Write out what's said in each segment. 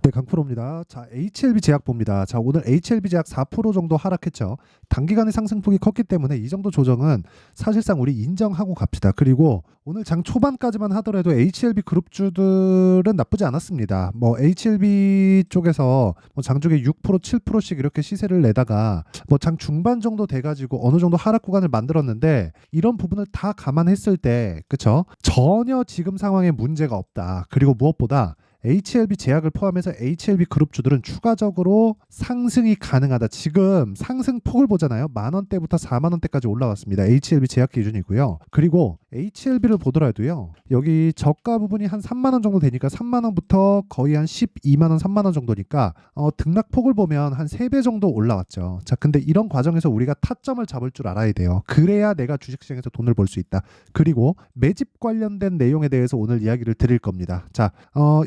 네, 강프로입니다. 자, HLB 제약 봅니다. 자, 오늘 HLB 제약 4% 정도 하락했죠. 단기간에 상승폭이 컸기 때문에 이 정도 조정은 사실상 우리 인정하고 갑시다. 그리고 오늘 장 초반까지만 하더라도 HLB 그룹주들은 나쁘지 않았습니다. 뭐 HLB 쪽에서 뭐 장중에 6%, 7%씩 이렇게 시세를 내다가 뭐 장 중반 정도 돼가지고 어느 정도 하락 구간을 만들었는데 이런 부분을 다 감안했을 때, 그쵸? 전혀 지금 상황에 문제가 없다. 그리고 무엇보다 HLB 제약을 포함해서 HLB 그룹주들은 추가적으로 상승이 가능하다. 지금 상승폭을 보잖아요. 10,000원대부터 40,000원대까지 올라왔습니다. HLB 제약 기준이고요. 그리고 HLB를 보더라도요. 여기 저가 부분이 한 3만원 정도 되니까 3만원부터 거의 한 12만원, 3만원 정도니까 등락폭을 보면 한 3배 정도 올라왔죠. 자, 근데 이런 과정에서 우리가 타점을 잡을 줄 알아야 돼요. 그래야 내가 주식시장에서 돈을 벌 수 있다. 그리고 매집 관련된 내용에 대해서 오늘 이야기를 드릴 겁니다. 자,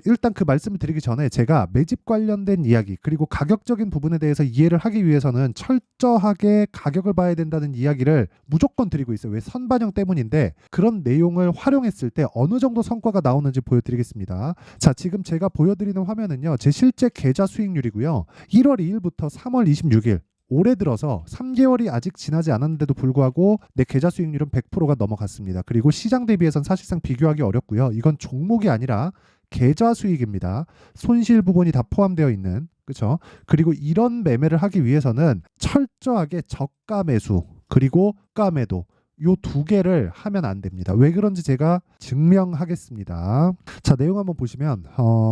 일단 그 말씀을 드리기 전에 제가 매집 관련된 이야기 그리고 가격적인 부분에 대해서 이해를 하기 위해서는 철저하게 가격을 봐야 된다는 이야기를 무조건 드리고 있어요. 왜? 선반영 때문인데 그런 내용을 활용했을 때 어느 정도 성과가 나오는지 보여드리겠습니다. 자, 지금 제가 보여드리는 화면은요. 제 실제 계좌 수익률이고요. 1월 2일부터 3월 26일 올해 들어서 3개월이 아직 지나지 않았는데도 불구하고 내 계좌 수익률은 100%가 넘어갔습니다. 그리고 시장 대비해서는 사실상 비교하기 어렵고요. 이건 종목이 아니라 계좌 수익입니다. 손실 부분이 다 포함되어 있는, 그렇죠? 그리고 이런 매매를 하기 위해서는 철저하게 저가 매수 그리고 가 매도 요 두 개를 하면 안 됩니다. 왜 그런지 제가 증명하겠습니다. 자, 내용 한번 보시면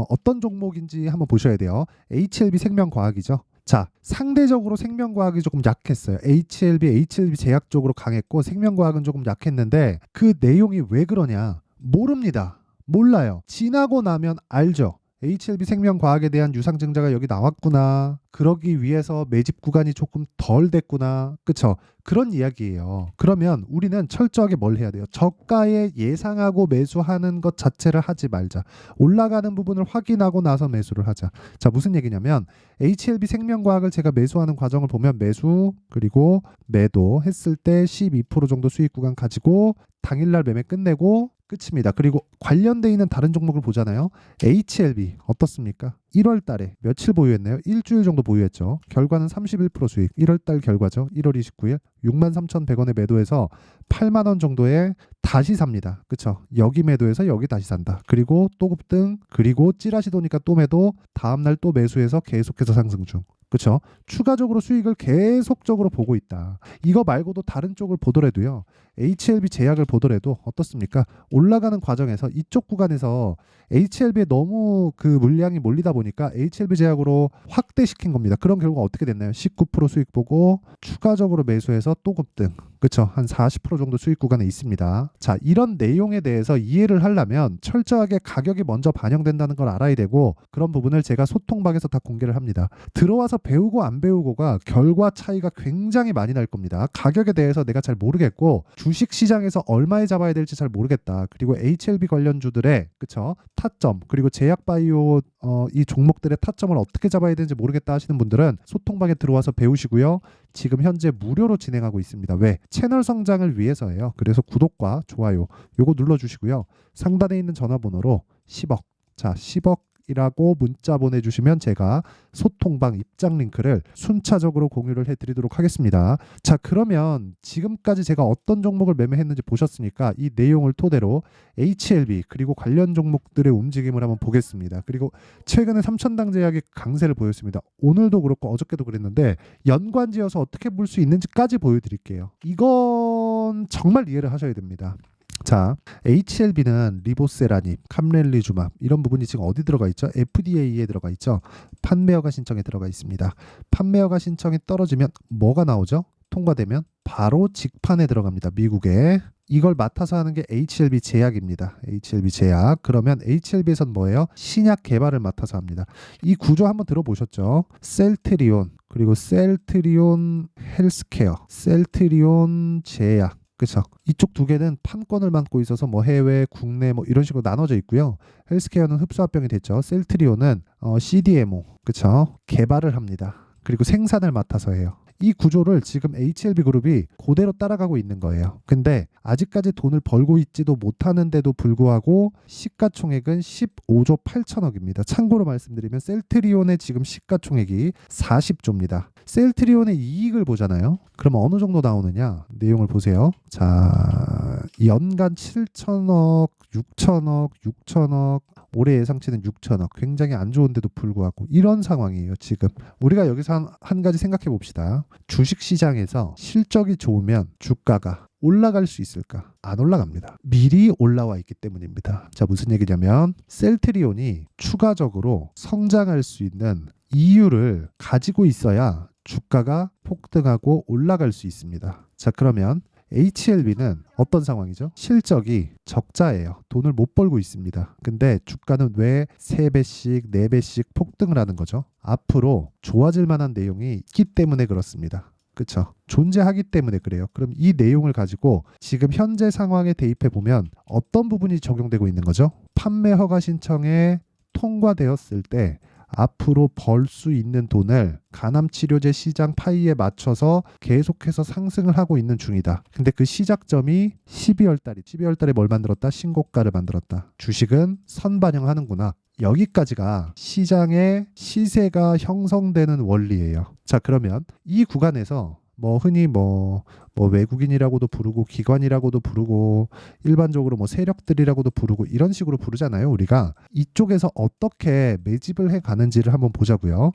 어떤 종목인지 한번 보셔야 돼요. HLB 생명과학이죠. 자, 상대적으로 생명과학이 조금 약했어요. HLB 제약 쪽으로 강했고 생명과학은 조금 약했는데 그 내용이 왜 그러냐? 모릅니다. 몰라요. 지나고 나면 알죠. HLB 생명과학에 대한 유상증자가 여기 나왔구나. 그러기 위해서 매집 구간이 조금 덜 됐구나. 그쵸? 그런 이야기예요. 그러면 우리는 철저하게 뭘 해야 돼요? 저가에 예상하고 매수하는 것 자체를 하지 말자. 올라가는 부분을 확인하고 나서 매수를 하자. 자, 무슨 얘기냐면 HLB 생명과학을 제가 매수하는 과정을 보면 매수 그리고 매도 했을 때 12% 정도 수익 구간 가지고 당일날 매매 끝내고 끝입니다. 그리고 관련돼 있는 다른 종목을 보잖아요. HLB 어떻습니까? 1월 달에 며칠 보유했나요? 일주일 정도 보유했죠. 결과는 31% 수익. 1월 달 결과죠. 1월 29일 63,100원에 매도해서 8만 원 정도에 다시 삽니다. 그쵸? 여기 매도해서 여기 다시 산다. 그리고 또 급등, 그리고 찌라시 도니까 또 매도, 다음날 또 매수해서 계속해서 상승 중. 그렇죠? 추가적으로 수익을 계속적으로 보고 있다. 이거 말고도 다른 쪽을 보더라도요. HLB 제약을 보더라도 어떻습니까? 올라가는 과정에서 이쪽 구간에서 HLB에 너무 그 물량이 몰리다 보니까 HLB 제약으로 확대시킨 겁니다. 그런 결과 어떻게 됐나요? 19% 수익 보고 추가적으로 매수해서 또 급등. 그렇죠? 한 40% 정도 수익 구간에 있습니다. 자, 이런 내용에 대해서 이해를 하려면 철저하게 가격이 먼저 반영된다는 걸 알아야 되고 그런 부분을 제가 소통방에서 다 공개를 합니다. 들어와서 배우고 안 배우고가 결과 차이가 굉장히 많이 날 겁니다. 가격에 대해서 내가 잘 모르겠고 주식 시장에서 얼마에 잡아야 될지 잘 모르겠다. 그리고 HLB 관련주들의 그쵸? 타점 그리고 제약바이오 이 종목들의 타점을 어떻게 잡아야 되는지 모르겠다 하시는 분들은 소통방에 들어와서 배우시고요. 지금 현재 무료로 진행하고 있습니다. 왜? 채널 성장을 위해서예요. 그래서 구독과 좋아요 요거 눌러주시고요. 상단에 있는 전화번호로 10억 자 10억 이라고 문자 보내주시면 제가 소통방 입장 링크를 순차적으로 공유를 해드리도록 하겠습니다. 자, 그러면 지금까지 제가 어떤 종목을 매매했는지 보셨으니까 이 내용을 토대로 HLB 그리고 관련 종목들의 움직임을 한번 보겠습니다. 그리고 최근에 삼천당 제약의 강세를 보였습니다. 오늘도 그렇고 어저께도 그랬는데 연관지어서 어떻게 볼 수 있는지까지 보여드릴게요. 이건 정말 이해를 하셔야 됩니다. 자, HLB는 리보세라닙, 캄렐리주맙 이런 부분이 지금 어디 들어가 있죠? FDA에 들어가 있죠. 판매허가 신청에 들어가 있습니다. 판매허가 신청이 떨어지면 뭐가 나오죠? 통과되면 바로 직판에 들어갑니다. 미국에. 이걸 맡아서 하는 게 HLB 제약입니다. HLB 제약. 그러면 HLB에선 뭐예요? 신약 개발을 맡아서 합니다. 이 구조 한번 들어보셨죠? 셀트리온, 그리고 셀트리온 헬스케어, 셀트리온 제약. 그렇죠. 이쪽 두 개는 판권을 맡고 있어서 뭐 해외, 국내 뭐 이런 식으로 나눠져 있고요. 헬스케어는 흡수합병이 됐죠. 셀트리온은 CDMO, 그렇죠. 개발을 합니다. 그리고 생산을 맡아서 해요. 이 구조를 지금 HLB 그룹이 그대로 따라가고 있는 거예요. 근데 아직까지 돈을 벌고 있지도 못하는데도 불구하고 시가총액은 15조 8천억입니다. 참고로 말씀드리면 셀트리온의 지금 시가총액이 40조입니다. 셀트리온의 이익을 보잖아요. 그럼 어느 정도 나오느냐? 내용을 보세요. 자, 연간 7천억, 6천억, 6천억, 올해 예상치는 6천억. 굉장히 안 좋은데도 불구하고 이런 상황이에요. 지금 우리가 여기서 한 가지 생각해 봅시다. 주식시장에서 실적이 좋으면 주가가 올라갈 수 있을까? 안 올라갑니다. 미리 올라와 있기 때문입니다. 자, 무슨 얘기냐면 셀트리온이 추가적으로 성장할 수 있는 이유를 가지고 있어야 주가가 폭등하고 올라갈 수 있습니다. 자, 그러면 HLB는 어떤 상황이죠? 실적이 적자예요. 돈을 못 벌고 있습니다. 근데 주가는 왜 3배씩, 4배씩 폭등을 하는 거죠? 앞으로 좋아질 만한 내용이 있기 때문에 그렇습니다. 그렇죠? 존재하기 때문에 그래요. 그럼 이 내용을 가지고 지금 현재 상황에 대입해 보면 어떤 부분이 적용되고 있는 거죠? 판매 허가 신청에 통과되었을 때 앞으로 벌 수 있는 돈을 간암치료제 시장 파이에 맞춰서 계속해서 상승을 하고 있는 중이다. 근데 그 시작점이 12월 달에 뭘 만들었다? 신고가를 만들었다. 주식은 선반영하는구나. 여기까지가 시장의 시세가 형성되는 원리예요. 자, 그러면 이 구간에서 흔히 외국인이라고도 부르고 기관이라고도 부르고 일반적으로 세력들이라고도 부르고 이런 식으로 부르잖아요. 우리가 이쪽에서 어떻게 매집을 해 가는지를 한번 보자고요.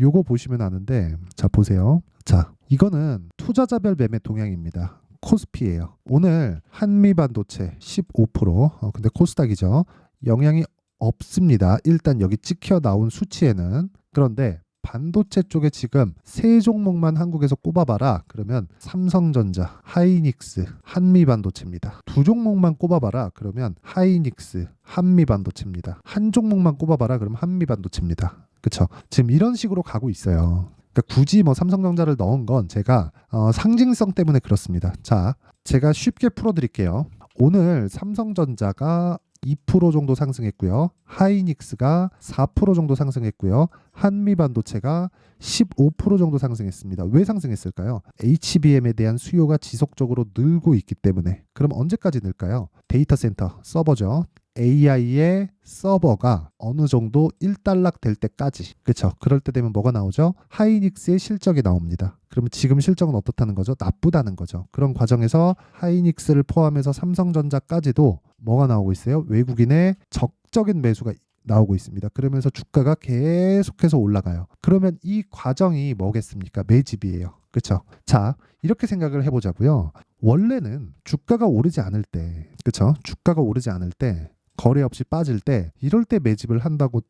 요거 보시면 아는데, 자, 보세요. 자, 이거는 투자자별 매매 동향입니다. 코스피예요. 오늘 한미반도체 15%, 근데 코스닥이죠. 영향이 없습니다. 일단 여기 찍혀 나온 수치에는. 그런데 반도체 쪽에 지금 세 종목만 한국에서 꼽아봐라. 그러면 삼성전자, 하이닉스, 한미반도체입니다. 두 종목만 꼽아봐라. 그러면 하이닉스, 한미반도체입니다. 한 종목만 꼽아봐라. 그러면 한미반도체입니다. 그렇죠? 지금 이런 식으로 가고 있어요. 그러니까 굳이 삼성전자를 넣은 건 제가 상징성 때문에 그렇습니다. 자, 제가 쉽게 풀어드릴게요. 오늘 삼성전자가 2% 정도 상승했고요. 하이닉스가 4% 정도 상승했고요. 한미반도체가 15% 정도 상승했습니다. 왜 상승했을까요? HBM에 대한 수요가 지속적으로 늘고 있기 때문에. 그럼 언제까지 늘까요? 데이터 센터, 서버죠. AI의 서버가 어느 정도 일단락 될 때까지. 그렇죠? 그럴 때 되면 뭐가 나오죠? 하이닉스의 실적이 나옵니다. 그러면 지금 실적은 어떻다는 거죠? 나쁘다는 거죠. 그런 과정에서 하이닉스를 포함해서 삼성전자까지도 뭐가 나오고 있어요? 외국인의 적적인 매수가 나오고 있습니다. 그러면서 주가가 계속해서 올라가요. 그러면 이 과정이 뭐겠습니까? 매집이에요. 그렇죠? 자, 이렇게 생각을 해보자고요. 원래는 주가가 오르지 않을 때, 그렇죠? 주가가 오르지 않을 때, 거래 없이 빠질 때, 이럴 때 매집을 한다고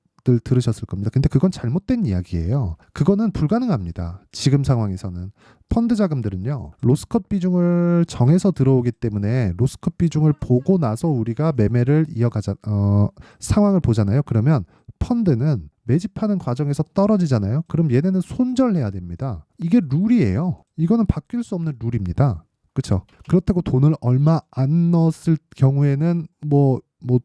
들으셨을 겁니다. 근데 그건 잘못된 이야기예요. 그거는 불가능합니다. 지금 상황에서는. 펀드 자금들은요, 로스컷 비중을 정해서 들어오기 때문에 로스컷 비중을 보고 나서 우리가 매매를 상황을 보잖아요. 그러면 펀드는 매집하는 과정에서 떨어지잖아요. 그럼 얘네는 손절해야 됩니다. 이게 룰이에요. 이거는 바뀔 수 없는 룰입니다. 그렇죠? 그렇다고 돈을 얼마 안 넣었을 경우에는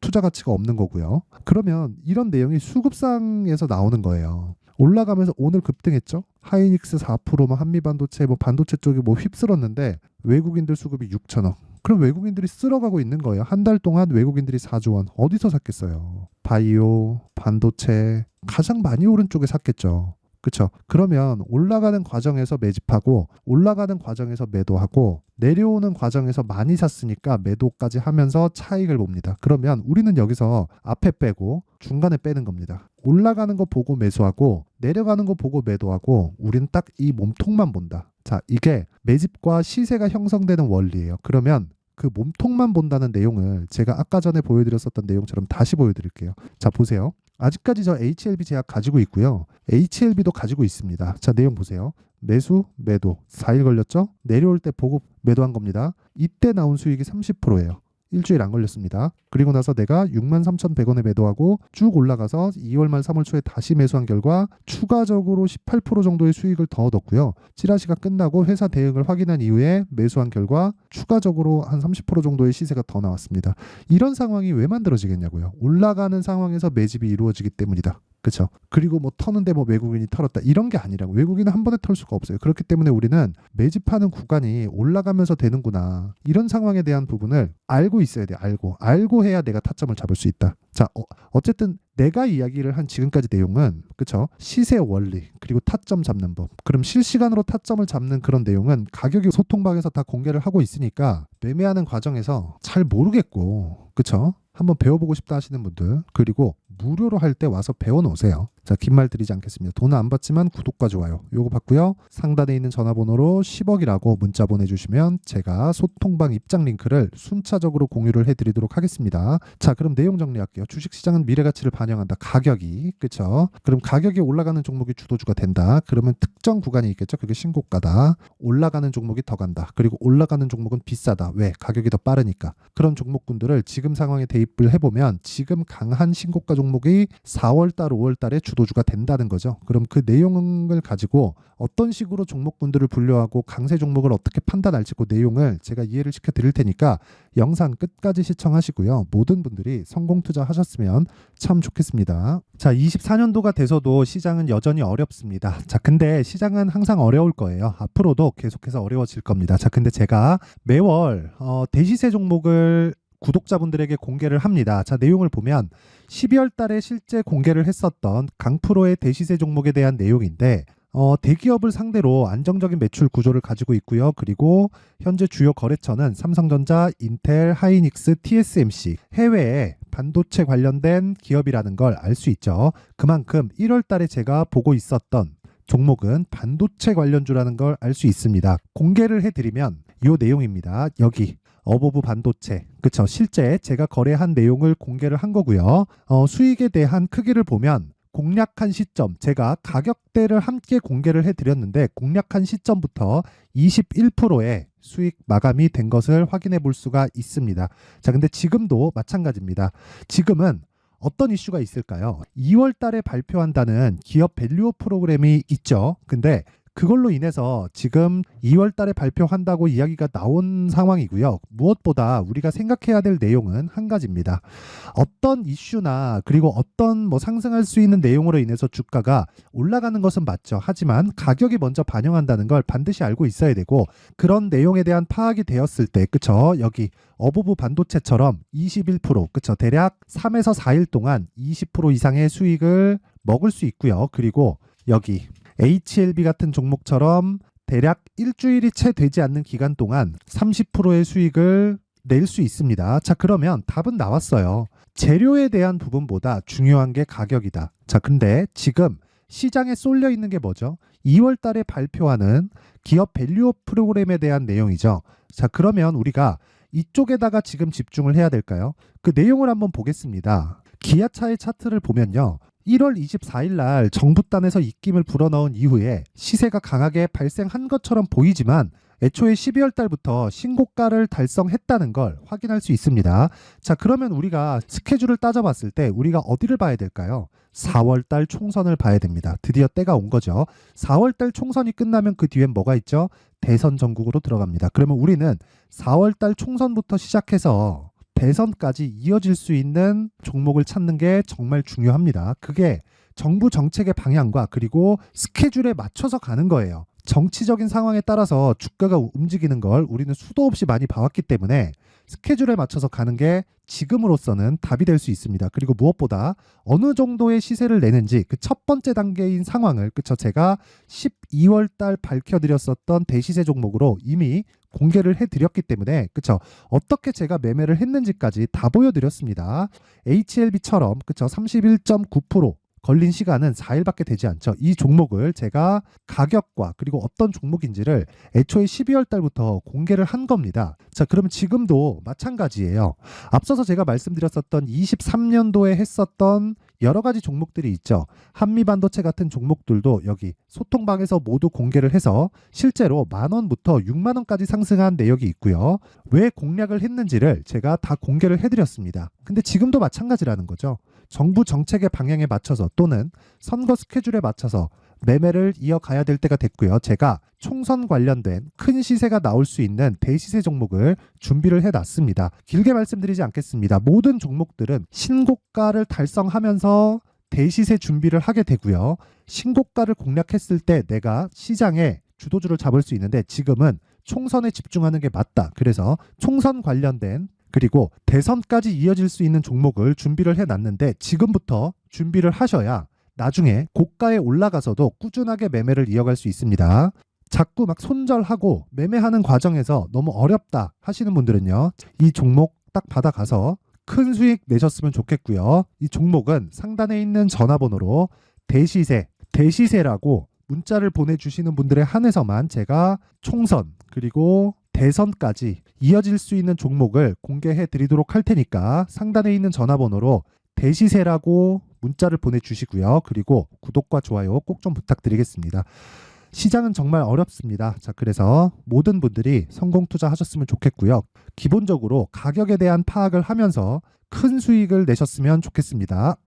투자 가치가 없는 거고요. 그러면 이런 내용이 수급상에서 나오는 거예요. 올라가면서 오늘 급등했죠. 하이닉스 4%, 한미반도체, 반도체 쪽이 휩쓸었는데 외국인들 수급이 6천억. 그럼 외국인들이 쓸어가고 있는 거예요. 한 달 동안 외국인들이 4조 원. 어디서 샀겠어요? 바이오, 반도체 가장 많이 오른 쪽에 샀겠죠. 그렇죠? 그러면 올라가는 과정에서 매집하고 올라가는 과정에서 매도하고 내려오는 과정에서 많이 샀으니까 매도까지 하면서 차익을 봅니다. 그러면 우리는 여기서 앞에 빼고 중간에 빼는 겁니다. 올라가는 거 보고 매수하고 내려가는 거 보고 매도하고 우리는 딱 이 몸통만 본다. 자, 이게 매집과 시세가 형성되는 원리예요. 그러면 그 몸통만 본다는 내용을 제가 아까 전에 보여드렸었던 내용처럼 다시 보여드릴게요. 자, 보세요. 아직까지 저 HLB 제약 가지고 있고요. HLB도 가지고 있습니다. 자, 내용 보세요. 매수, 매도. 4일 걸렸죠? 내려올 때 보고 매도한 겁니다. 이때 나온 수익이 30%예요. 일주일 안 걸렸습니다. 그리고 나서 내가 63,100원에 매도하고 쭉 올라가서 2월 말 3월 초에 다시 매수한 결과 추가적으로 18% 정도의 수익을 더 얻었고요. 찌라시가 끝나고 회사 대응을 확인한 이후에 매수한 결과 추가적으로 한 30% 정도의 시세가 더 나왔습니다. 이런 상황이 왜 만들어지겠냐고요. 올라가는 상황에서 매집이 이루어지기 때문이다. 그렇죠. 그리고 뭐 터는데 뭐 외국인이 털었다 이런 게 아니라고. 외국인은 한 번에 털 수가 없어요. 그렇기 때문에 우리는 매집하는 구간이 올라가면서 되는구나 이런 상황에 대한 부분을 알고 있어야 돼. 알고 해야 내가 타점을 잡을 수 있다. 자, 어쨌든 내가 이야기를 한 지금까지 내용은 그쵸? 시세 원리 그리고 타점 잡는 법. 그럼 실시간으로 타점을 잡는 그런 내용은 가격이 소통방에서 다 공개를 하고 있으니까 매매하는 과정에서 잘 모르겠고 그쵸? 한번 배워보고 싶다 하시는 분들 그리고 무료로 할 때 와서 배워놓으세요. 자, 긴 말 드리지 않겠습니다. 돈은 안 받지만 구독과 좋아요 요거 받고요. 상단에 있는 전화번호로 10억이라고 문자 보내주시면 제가 소통방 입장 링크를 순차적으로 공유를 해드리도록 하겠습니다. 자, 그럼 내용 정리할게요. 주식시장은 미래가치를 반영한다. 가격이 그쵸? 그럼 가격이 올라가는 종목이 주도주가 된다. 그러면 특정 구간이 있겠죠. 그게 신고가다. 올라가는 종목이 더 간다. 그리고 올라가는 종목은 비싸다. 왜? 가격이 더 빠르니까. 그런 종목군들을 지금 상황에 대입을 해보면 지금 강한 신고가 종목이 4월달 5월달에 주도주가 된다는 거죠. 그럼 그 내용을 가지고 어떤 식으로 종목군들을 분류하고 강세 종목을 어떻게 판단할지 그 내용을 제가 이해를 시켜 드릴 테니까 영상 끝까지 시청하시고요. 모든 분들이 성공 투자하셨으면 참 좋겠습니다. 자, 24년도가 돼서도 시장은 여전히 어렵습니다. 자, 근데 시장은 항상 어려울 거예요. 앞으로도 계속해서 어려워질 겁니다. 자, 근데 제가 매월 대시세 종목을 구독자분들에게 공개를 합니다. 자, 내용을 보면 12월 달에 실제 공개를 했었던 강프로의 대시세 종목에 대한 내용인데 대기업을 상대로 안정적인 매출 구조를 가지고 있고요. 그리고 현재 주요 거래처는 삼성전자, 인텔, 하이닉스, TSMC 해외에 반도체 관련된 기업이라는 걸 알 수 있죠. 그만큼 1월 달에 제가 보고 있었던 종목은 반도체 관련주라는 걸 알 수 있습니다. 공개를 해드리면 이 내용입니다. 여기 어보브 반도체 그쵸? 실제 제가 거래한 내용을 공개를 한 거고요. 수익에 대한 크기를 보면 공략한 시점 제가 가격대를 함께 공개를 해드렸는데 공략한 시점부터 21%의 수익 마감이 된 것을 확인해 볼 수가 있습니다. 자, 근데 지금도 마찬가지입니다. 지금은 어떤 이슈가 있을까요? 2월 달에 발표한다는 기업 밸류업 프로그램이 있죠. 근데 그걸로 인해서 지금 2월 달에 발표한다고 이야기가 나온 상황이고요. 무엇보다 우리가 생각해야 될 내용은 한 가지입니다. 어떤 이슈나 그리고 어떤 뭐 상승할 수 있는 내용으로 인해서 주가가 올라가는 것은 맞죠. 하지만 가격이 먼저 반영한다는 걸 반드시 알고 있어야 되고 그런 내용에 대한 파악이 되었을 때 그쵸? 여기 어보브 반도체처럼 21% 그쵸? 대략 3에서 4일 동안 20% 이상의 수익을 먹을 수 있고요. 그리고 여기 HLB 같은 종목처럼 대략 일주일이 채 되지 않는 기간 동안 30%의 수익을 낼 수 있습니다. 자, 그러면 답은 나왔어요. 재료에 대한 부분보다 중요한 게 가격이다. 자, 근데 지금 시장에 쏠려 있는 게 뭐죠? 2월 달에 발표하는 기업 밸류업 프로그램에 대한 내용이죠. 자, 그러면 우리가 이쪽에다가 지금 집중을 해야 될까요? 그 내용을 한번 보겠습니다. 기아차의 차트를 보면요. 1월 24일 날 정부단에서 입김을 불어넣은 이후에 시세가 강하게 발생한 것처럼 보이지만 애초에 12월 달부터 신고가를 달성했다는 걸 확인할 수 있습니다. 자, 그러면 우리가 스케줄을 따져봤을 때 우리가 어디를 봐야 될까요? 4월 달 총선을 봐야 됩니다. 드디어 때가 온 거죠. 4월 달 총선이 끝나면 그 뒤엔 뭐가 있죠? 대선 전국으로 들어갑니다. 그러면 우리는 4월 달 총선부터 시작해서 대선까지 이어질 수 있는 종목을 찾는 게 정말 중요합니다. 그게 정부 정책의 방향과 그리고 스케줄에 맞춰서 가는 거예요. 정치적인 상황에 따라서 주가가 움직이는 걸 우리는 수도 없이 많이 봐왔기 때문에 스케줄에 맞춰서 가는 게 지금으로서는 답이 될 수 있습니다. 그리고 무엇보다 어느 정도의 시세를 내는지 그 첫 번째 단계인 상황을 그쵸? 제가 12월 달 밝혀드렸었던 대시세 종목으로 이미 공개를 해드렸기 때문에 그쵸? 어떻게 제가 매매를 했는지까지 다 보여드렸습니다. HLB처럼 그쵸? 31.9% 걸린 시간은 4일밖에 되지 않죠. 이 종목을 제가 가격과 그리고 어떤 종목인지를 애초에 12월 달부터 공개를 한 겁니다. 자, 그러면 지금도 마찬가지예요. 앞서서 제가 말씀드렸었던 23년도에 했었던 여러 가지 종목들이 있죠. 한미반도체 같은 종목들도 여기 소통방에서 모두 공개를 해서 실제로 10,000원부터 60,000원까지 상승한 내역이 있고요. 왜 공략을 했는지를 제가 다 공개를 해드렸습니다. 근데 지금도 마찬가지라는 거죠. 정부 정책의 방향에 맞춰서 또는 선거 스케줄에 맞춰서 매매를 이어가야 될 때가 됐고요. 제가 총선 관련된 큰 시세가 나올 수 있는 대시세 종목을 준비를 해놨습니다. 길게 말씀드리지 않겠습니다. 모든 종목들은 신고가를 달성하면서 대시세 준비를 하게 되고요. 신고가를 공략했을 때 내가 시장에 주도주를 잡을 수 있는데 지금은 총선에 집중하는 게 맞다. 그래서 총선 관련된 그리고 대선까지 이어질 수 있는 종목을 준비를 해놨는데 지금부터 준비를 하셔야 나중에 고가에 올라가서도 꾸준하게 매매를 이어갈 수 있습니다. 자꾸 막 손절하고 매매하는 과정에서 너무 어렵다 하시는 분들은요. 이 종목 딱 받아가서 큰 수익 내셨으면 좋겠고요. 이 종목은 상단에 있는 전화번호로 대시세라고 문자를 보내주시는 분들에 한해서만 제가 총선 그리고 대선까지 이어질 수 있는 종목을 공개해 드리도록 할 테니까 상단에 있는 전화번호로 대시세라고 문자를 보내주시고요. 그리고 구독과 좋아요 꼭 좀 부탁드리겠습니다. 시장은 정말 어렵습니다. 자, 그래서 모든 분들이 성공 투자하셨으면 좋겠고요. 기본적으로 가격에 대한 파악을 하면서 큰 수익을 내셨으면 좋겠습니다.